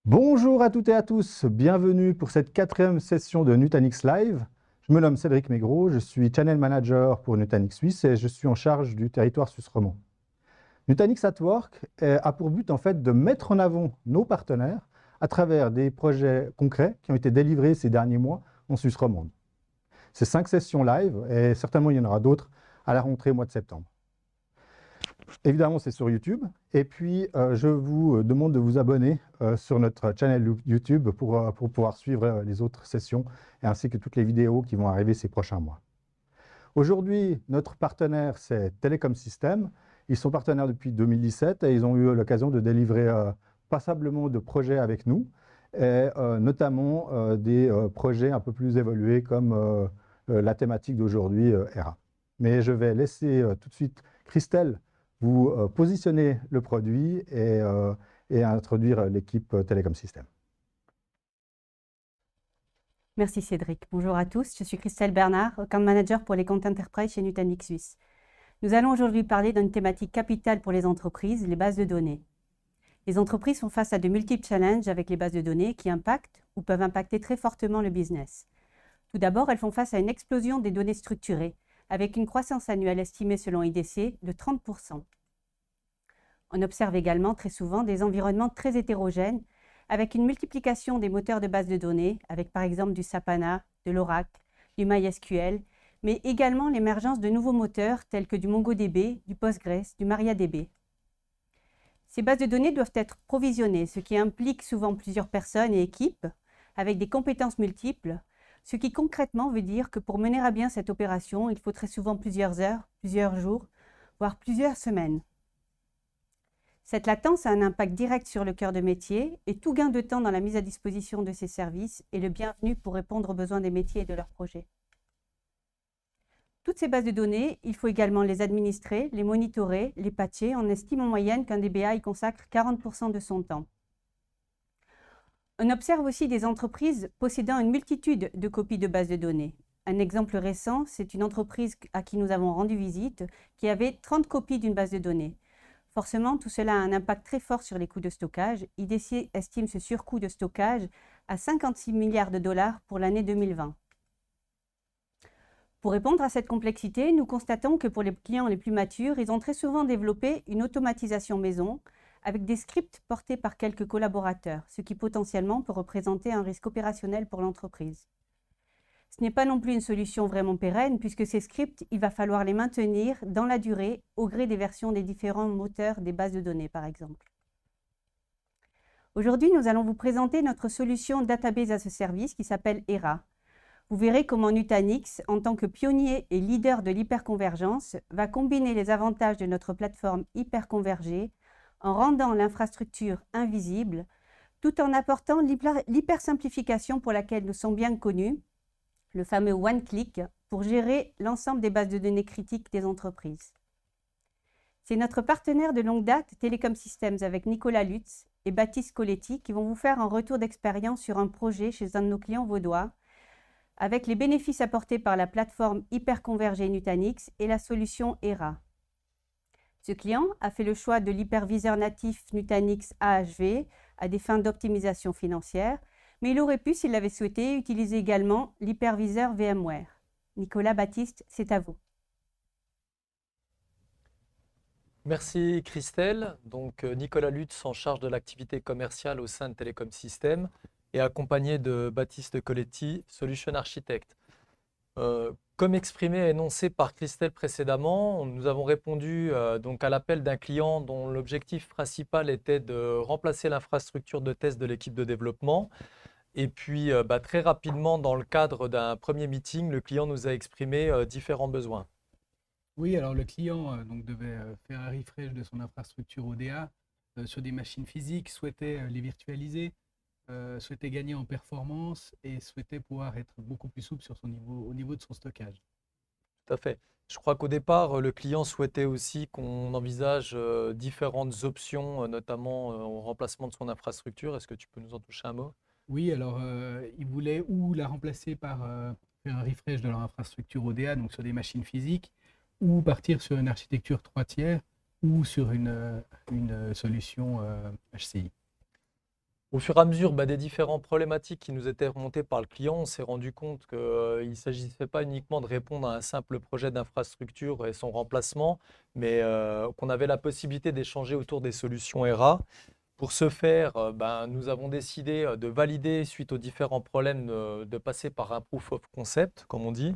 Bonjour à toutes et à tous, bienvenue pour cette 4e session de Nutanix Live. Je me nomme Cédric Maigret, je suis Channel Manager pour Nutanix Suisse et je suis en charge du territoire suisse romand. Nutanix at Work a pour but en fait de mettre en avant nos partenaires à travers des projets concrets qui ont été délivrés ces derniers mois en Suisse romande. C'est 5 sessions live et certainement il y en aura d'autres à la rentrée au mois de septembre. Évidemment, c'est sur YouTube. Et puis, je vous demande de vous abonner sur notre channel YouTube pour pouvoir suivre les autres sessions ainsi que toutes les vidéos qui vont arriver ces prochains mois. Aujourd'hui, notre partenaire, c'est Telecom Systems. Ils sont partenaires depuis 2017 et ils ont eu l'occasion de délivrer passablement de projets avec nous, et notamment des projets un peu plus évolués comme la thématique d'aujourd'hui, ERA. Mais je vais laisser tout de suite Christelle vous positionner le produit et introduire l'équipe Telecom Systems. Merci Cédric. Bonjour à tous, je suis Christelle Bernard, Account Manager pour les comptes Enterprise chez Nutanix Suisse. Nous allons aujourd'hui parler d'une thématique capitale pour les entreprises, les bases de données. Les entreprises font face à de multiples challenges avec les bases de données qui impactent ou peuvent impacter très fortement le business. Tout d'abord, elles font face à une explosion des données structurées, avec une croissance annuelle estimée selon IDC de 30%. On observe également très souvent des environnements très hétérogènes, avec une multiplication des moteurs de base de données, avec par exemple du Sapana, de l'Oracle, du MySQL, mais également l'émergence de nouveaux moteurs tels que du MongoDB, du Postgres, du MariaDB. Ces bases de données doivent être provisionnées, ce qui implique souvent plusieurs personnes et équipes, avec des compétences multiples, ce qui concrètement veut dire que pour mener à bien cette opération, il faut très souvent plusieurs heures, plusieurs jours, voire plusieurs semaines. Cette latence a un impact direct sur le cœur de métier et tout gain de temps dans la mise à disposition de ces services est le bienvenu pour répondre aux besoins des métiers et de leurs projets. Toutes ces bases de données, il faut également les administrer, les monitorer, les patcher. On estime en moyenne qu'un DBA y consacre 40% de son temps. On observe aussi des entreprises possédant une multitude de copies de bases de données. Un exemple récent, c'est une entreprise à qui nous avons rendu visite qui avait 30 copies d'une base de données. Forcément, tout cela a un impact très fort sur les coûts de stockage. IDC estime ce surcoût de stockage à 56 milliards de dollars pour l'année 2020. Pour répondre à cette complexité, nous constatons que pour les clients les plus matures, ils ont très souvent développé une automatisation maison avec des scripts portés par quelques collaborateurs, ce qui potentiellement peut représenter un risque opérationnel pour l'entreprise. Ce n'est pas non plus une solution vraiment pérenne puisque ces scripts, il va falloir les maintenir dans la durée au gré des versions des différents moteurs des bases de données par exemple. Aujourd'hui, nous allons vous présenter notre solution Database as a Service qui s'appelle ERA. Vous verrez comment Nutanix, en tant que pionnier et leader de l'hyperconvergence, va combiner les avantages de notre plateforme hyperconvergée en rendant l'infrastructure invisible, tout en apportant l'hypersimplification pour laquelle nous sommes bien connus, le fameux one-click, pour gérer l'ensemble des bases de données critiques des entreprises. C'est notre partenaire de longue date, Telecom Systems, avec Nicolas Lutz et Baptiste Coletti, qui vont vous faire un retour d'expérience sur un projet chez un de nos clients vaudois, avec les bénéfices apportés par la plateforme hyperconvergée Nutanix et la solution ERA. Ce client a fait le choix de l'hyperviseur natif Nutanix AHV à des fins d'optimisation financière, mais il aurait pu, s'il l'avait souhaité, utiliser également l'hyperviseur VMware. Nicolas, Baptiste, c'est à vous. Merci Christelle. Donc Nicolas Lutz en charge de l'activité commerciale au sein de Telecom Systems et accompagné de Baptiste Coletti, Solution Architect. Comme exprimé et énoncé par Christelle précédemment, nous avons répondu donc à l'appel d'un client dont l'objectif principal était de remplacer l'infrastructure de test de l'équipe de développement. Et puis très rapidement, dans le cadre d'un premier meeting, le client nous a exprimé différents besoins. Oui, alors le client devait faire un refresh de son infrastructure ODA sur des machines physiques, souhaitait les virtualiser, souhaitait gagner en performance et souhaitait pouvoir être beaucoup plus souple sur au niveau de son stockage. Tout à fait. Je crois qu'au départ, le client souhaitait aussi qu'on envisage différentes options, notamment au remplacement de son infrastructure. Est-ce que tu peux nous en toucher un mot? Oui, alors ils voulaient ou la remplacer par faire un refresh de leur infrastructure ODA, donc sur des machines physiques, ou partir sur une architecture 3 tiers ou sur une solution HCI. Au fur et à mesure des différentes problématiques qui nous étaient remontées par le client, on s'est rendu compte qu'il ne s'agissait pas uniquement de répondre à un simple projet d'infrastructure et son remplacement, mais qu'on avait la possibilité d'échanger autour des solutions ERA. Pour ce faire, nous avons décidé de valider, suite aux différents problèmes, de passer par un proof of concept, comme on dit.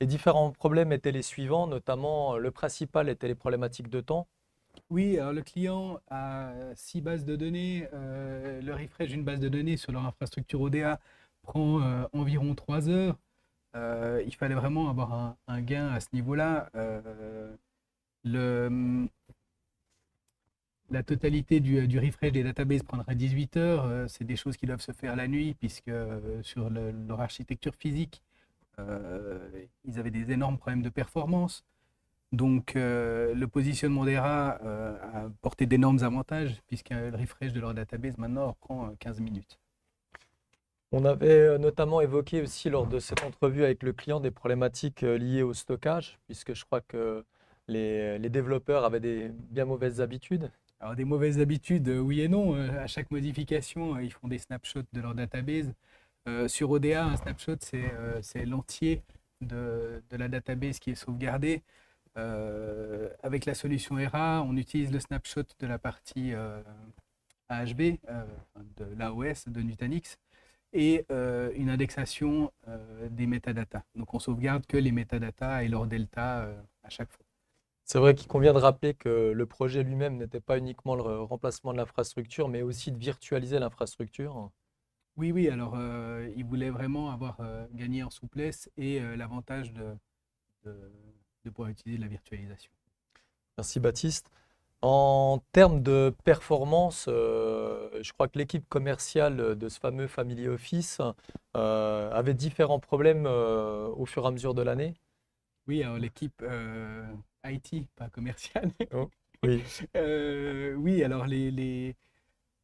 Les différents problèmes étaient les suivants, notamment le principal était les problématiques de temps. Oui, alors le client a 6 bases de données. Le refresh d'une base de données sur leur infrastructure ODA prend environ 3 heures. Il fallait vraiment avoir un gain à ce niveau-là. Le, la totalité du refresh des databases prendra 18 heures. C'est des choses qui doivent se faire la nuit, puisque sur leur architecture physique, ils avaient des énormes problèmes de performance. Donc, le positionnement d'ERA a porté d'énormes avantages, puisque le refresh de leur database maintenant prend 15 minutes. On avait notamment évoqué aussi lors de cette entrevue avec le client des problématiques liées au stockage, puisque je crois que les développeurs avaient des bien mauvaises habitudes. Alors, des mauvaises habitudes, oui et non. À chaque modification, ils font des snapshots de leur database. Sur ODA, un snapshot, c'est l'entier de la database qui est sauvegardée. Avec la solution ERA, on utilise le snapshot de la partie AHV, de l'AOS de Nutanix, et une indexation des métadatas. Donc on sauvegarde que les métadatas et leur delta à chaque fois. C'est vrai qu'il convient de rappeler que le projet lui-même n'était pas uniquement le remplacement de l'infrastructure, mais aussi de virtualiser l'infrastructure. Oui, oui, alors ils voulaient vraiment avoir gagné en souplesse et l'avantage de pouvoir utiliser la virtualisation. Merci Baptiste. En termes de performance, je crois que l'équipe commerciale de ce fameux Family Office avait différents problèmes au fur et à mesure de l'année. Oui, alors l'équipe IT, pas commerciale. Oh, oui. Oui, alors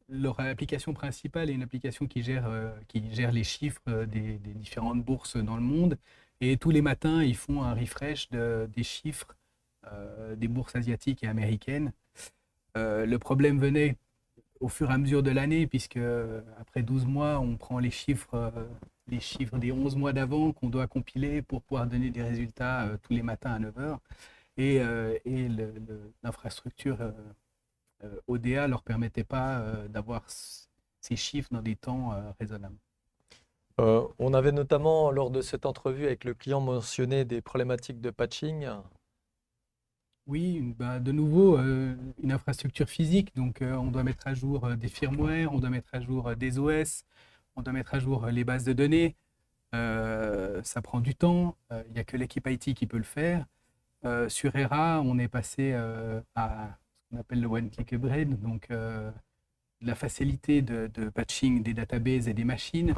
leur application principale est une application qui gère les chiffres des différentes bourses dans le monde. Et tous les matins, ils font un refresh des chiffres des bourses asiatiques et américaines. Le problème venait au fur et à mesure de l'année, puisque après 12 mois, on prend les chiffres des 11 mois d'avant qu'on doit compiler pour pouvoir donner des résultats tous les matins à 9 heures. Et l'infrastructure ODA ne leur permettait pas d'avoir ces chiffres dans des temps raisonnables. On avait notamment, lors de cette entrevue avec le client, mentionné des problématiques de patching. Oui, de nouveau, une infrastructure physique. Donc, on doit mettre à jour des firmware, on doit mettre à jour des OS, on doit mettre à jour les bases de données. Ça prend du temps. Il n'y a que l'équipe IT qui peut le faire. Sur ERA, on est passé à ce qu'on appelle le one-click upgrade, donc la facilité de patching des databases et des machines,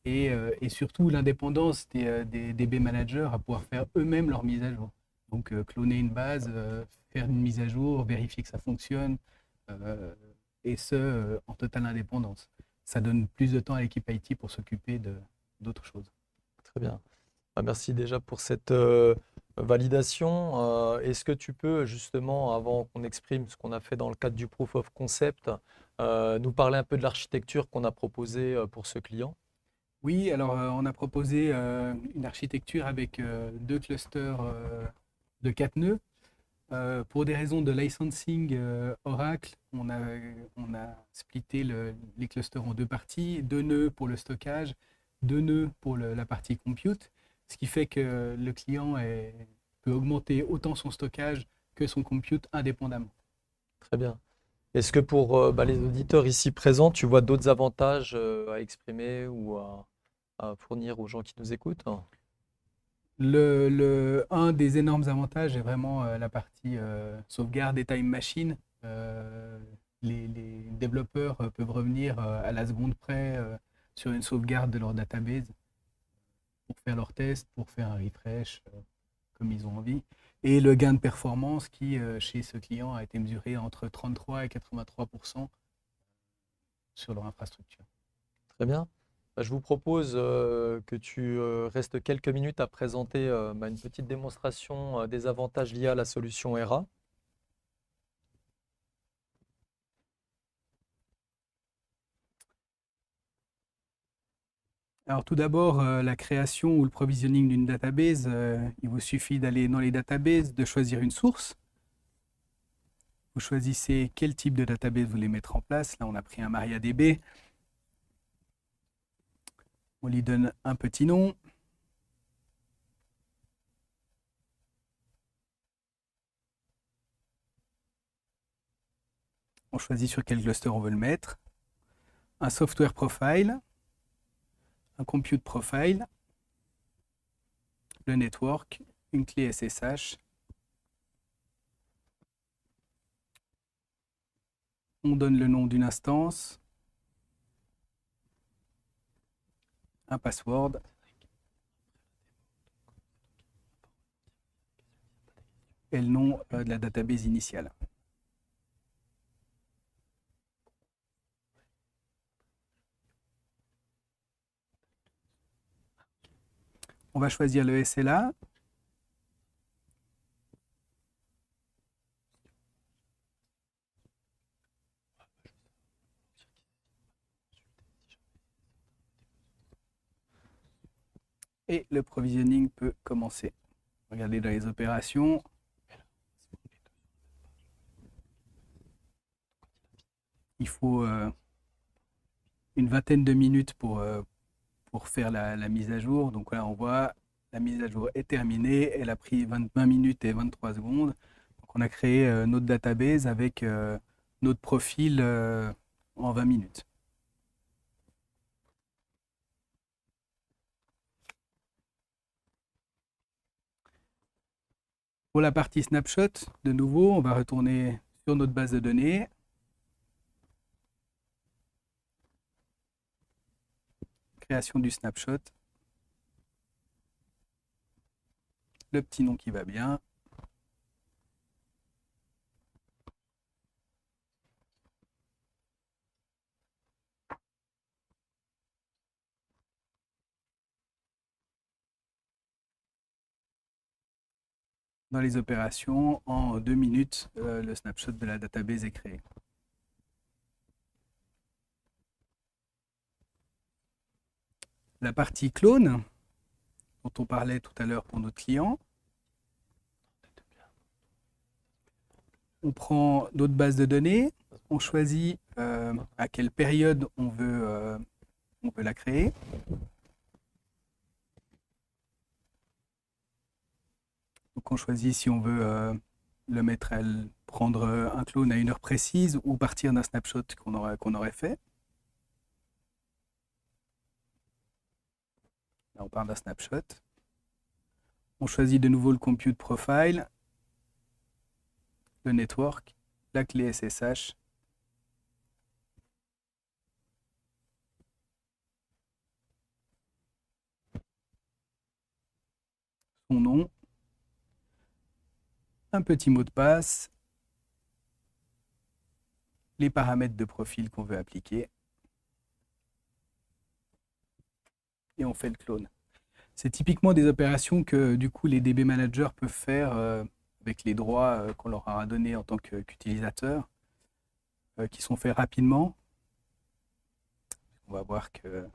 et surtout l'indépendance des DB managers à pouvoir faire eux-mêmes leur mise à jour. Donc cloner une base, faire une mise à jour, vérifier que ça fonctionne, et ce, en totale indépendance. Ça donne plus de temps à l'équipe IT pour s'occuper d'autres choses. Très bien. Merci déjà pour cette validation. Est-ce que tu peux justement, avant qu'on exprime ce qu'on a fait dans le cadre du Proof of Concept, nous parler un peu de l'architecture qu'on a proposée pour ce client? Oui, alors on a proposé une architecture avec 2 clusters de 4 nœuds. Pour des raisons de licensing Oracle, on a splitté les clusters en 2 parties, 2 nœuds pour le stockage, 2 nœuds pour la partie compute, ce qui fait que le client peut augmenter autant son stockage que son compute indépendamment. Très bien. Est-ce que pour les auditeurs ici présents, tu vois d'autres avantages à exprimer ou à fournir aux gens qui nous écoutent? Un des énormes avantages est vraiment la partie sauvegarde et time machine. Les développeurs peuvent revenir à la seconde près sur une sauvegarde de leur database pour faire leurs tests, pour faire un refresh comme ils ont envie. Et le gain de performance qui, chez ce client, a été mesuré entre 33 et 83% sur leur infrastructure. Très bien. Je vous propose que tu restes quelques minutes à présenter une petite démonstration des avantages liés à la solution ERA. Alors tout d'abord, la création ou le provisioning d'une database, il vous suffit d'aller dans les databases, de choisir une source. Vous choisissez quel type de database vous voulez mettre en place. Là, on a pris un MariaDB. On lui donne un petit nom. On choisit sur quel cluster on veut le mettre. Un software profile, un compute profile, le network, une clé SSH. On donne le nom d'une instance, un password. Et le nom de la database initiale. On va choisir le SLA. Et le provisioning peut commencer. Regardez dans les opérations. Il faut une vingtaine de minutes pour faire la mise à jour. Donc là, on voit la mise à jour est terminée. Elle a pris 20 minutes et 23 secondes. Donc on a créé notre database avec notre profil en 20 minutes. Pour la partie snapshot, de nouveau, on va retourner sur notre base de données. Création du snapshot. Le petit nom qui va bien. Dans les opérations, en 2 minutes, le snapshot de la database est créé. La partie clone, dont on parlait tout à l'heure pour notre client. On prend notre base de données, on choisit à quelle période on veut la créer. Donc on choisit si on veut le mettre prendre un clone à une heure précise ou partir d'un snapshot qu'on aurait fait. Là, on part d'un snapshot. On choisit de nouveau le compute profile, le network, la clé SSH. Son nom. Un petit mot de passe. Les paramètres de profil qu'on veut appliquer. Et on fait le clone. C'est typiquement des opérations que du coup les DB managers peuvent faire avec les droits qu'on leur aura donnés en tant qu'utilisateur, qui sont faits rapidement. On va voir que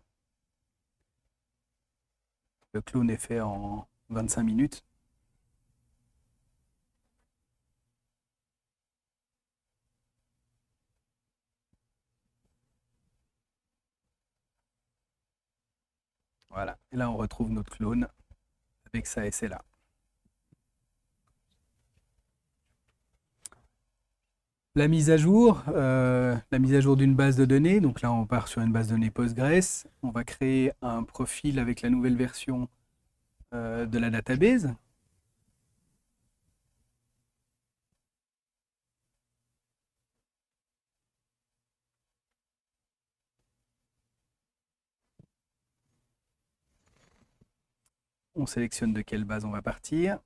le clone est fait en 25 minutes. Voilà, et là on retrouve notre clone avec sa SLA. La mise à jour d'une base de données. Donc là on part sur une base de données Postgres. On va créer un profil avec la nouvelle version de la database. On sélectionne de quelle base on va partir.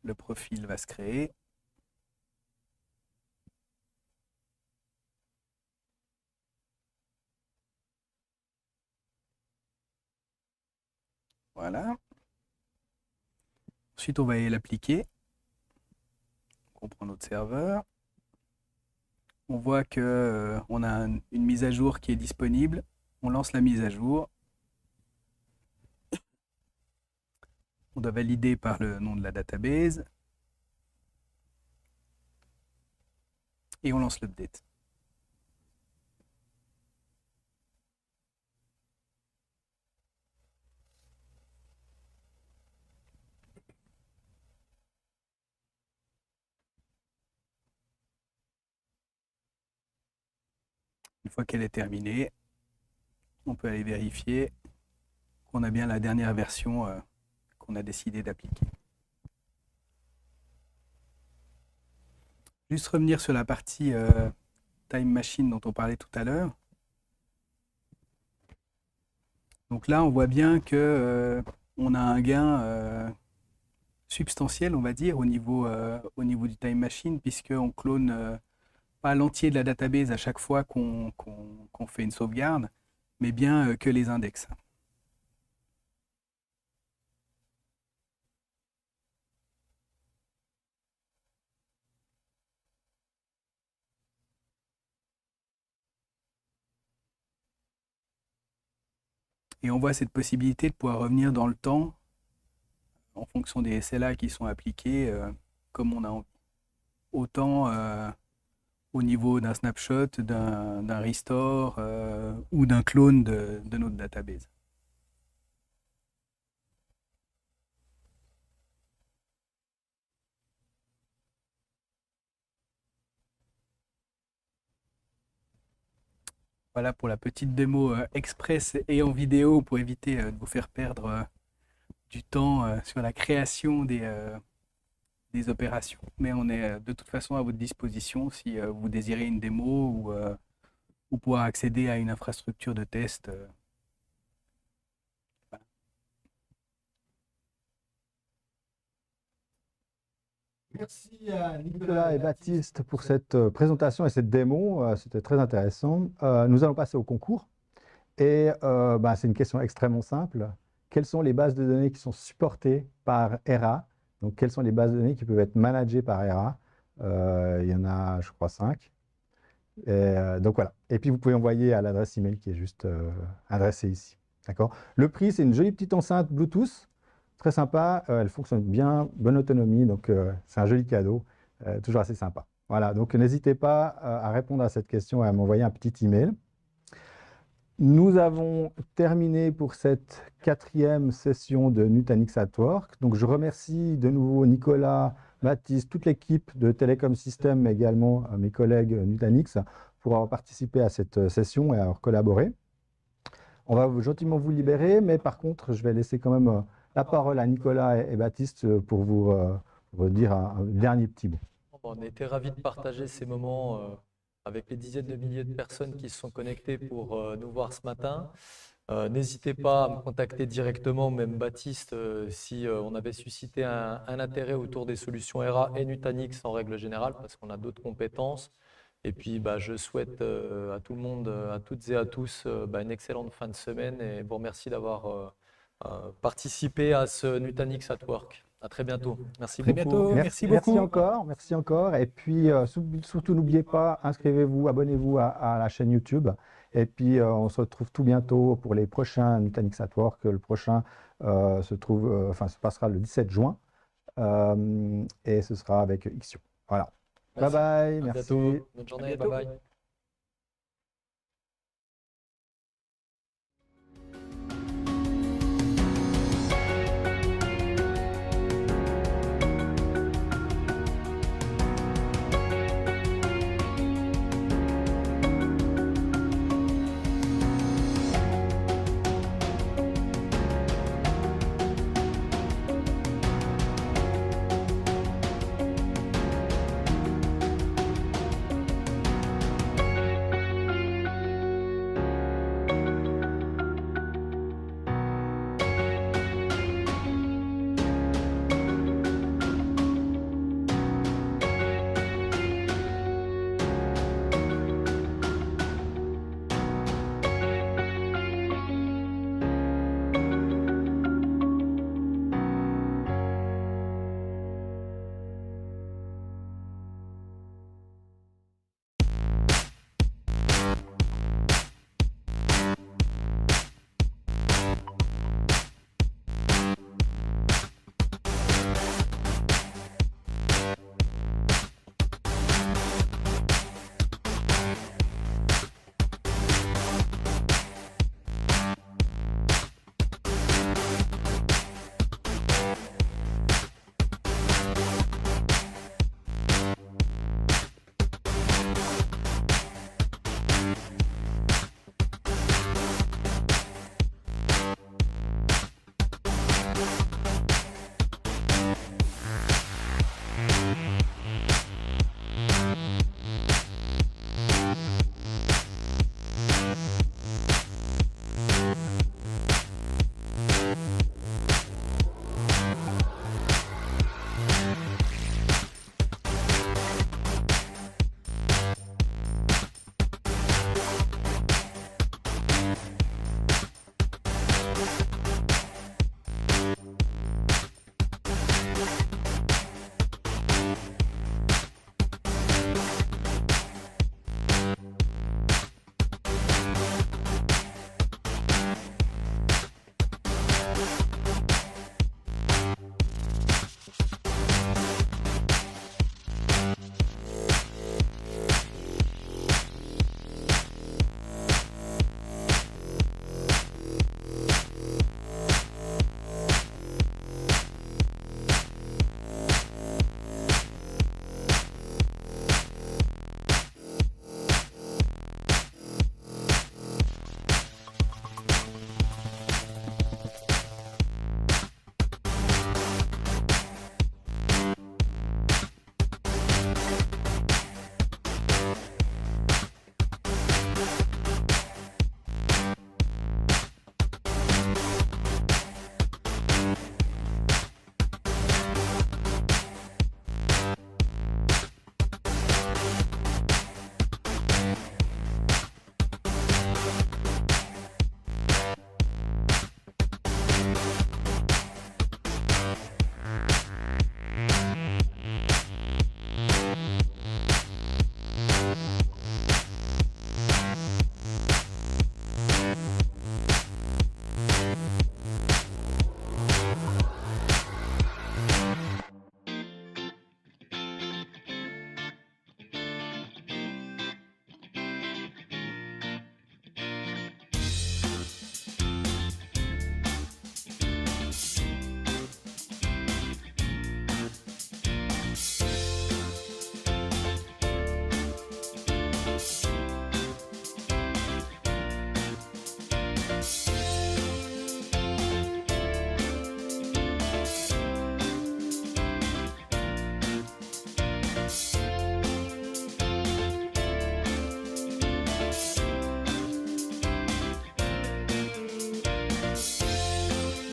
Le profil va se créer. Voilà. Ensuite, on va aller l'appliquer. On prend notre serveur. on voit que on a une mise à jour qui est disponible. On lance la mise à jour. On doit valider par le nom de la database. Et on lance l'update. Une fois qu'elle est terminée, on peut aller vérifier qu'on a bien la dernière version qu'on a décidé d'appliquer. Juste revenir sur la partie Time Machine dont on parlait tout à l'heure. Donc là, on voit bien que on a un gain substantiel, on va dire, au niveau du Time Machine, puisqu'on clone pas l'entier de la database à chaque fois qu'on fait une sauvegarde, mais bien que les index. Et on voit cette possibilité de pouvoir revenir dans le temps en fonction des SLA qui sont appliqués comme on a envie. Autant au niveau d'un snapshot, d'un restore ou d'un clone de notre database. Voilà pour la petite démo express et en vidéo pour éviter de vous faire perdre du temps sur la création des opérations. Mais on est de toute façon à votre disposition si vous désirez une démo ou pouvoir accéder à une infrastructure de test. Voilà. Merci à Nicolas et Baptiste pour cette présentation et cette démo. C'était très intéressant. Nous allons passer au concours. Et c'est une question extrêmement simple. Quelles sont les bases de données qui sont supportées par ERA? Donc, quelles sont les bases de données qui peuvent être managées par ERA? Il y en a, je crois, 5. Donc, voilà. Et puis, vous pouvez envoyer à l'adresse email qui est juste adressée ici. D'accord? Le prix, c'est une jolie petite enceinte Bluetooth. Très sympa, elle fonctionne bien, bonne autonomie, donc c'est un joli cadeau, toujours assez sympa. Voilà, donc n'hésitez pas à répondre à cette question et à m'envoyer un petit email. Nous avons terminé pour cette 4e session de Nutanix at Work. Donc je remercie de nouveau Nicolas, Baptiste, toute l'équipe de Telecom Systems, mais également mes collègues Nutanix pour avoir participé à cette session et avoir collaboré. On va gentiment vous libérer, mais par contre, je vais laisser quand même la parole à Nicolas et Baptiste pour vous dire un dernier petit mot. On était ravis de partager ces moments avec les dizaines de milliers de personnes qui se sont connectées pour nous voir ce matin. N'hésitez pas à me contacter directement, même Baptiste, si on avait suscité un intérêt autour des solutions ERA et Nutanix en règle générale, parce qu'on a d'autres compétences. Et puis, je souhaite à tout le monde, à toutes et à tous, une excellente fin de semaine et vous remercie d'avoir participé à ce Nutanix at Work. À très bientôt. Merci beaucoup. Bientôt. Merci beaucoup. Merci encore. Et puis, surtout, n'oubliez pas, inscrivez-vous, abonnez-vous à la chaîne YouTube. Et puis, on se retrouve tout bientôt pour les prochains Nutanix at Work. Le prochain se passera le 17 juin. Et ce sera avec Ixion. Voilà. Merci. Bye bye. À Merci. bientôt. Bonne journée. Bye bye.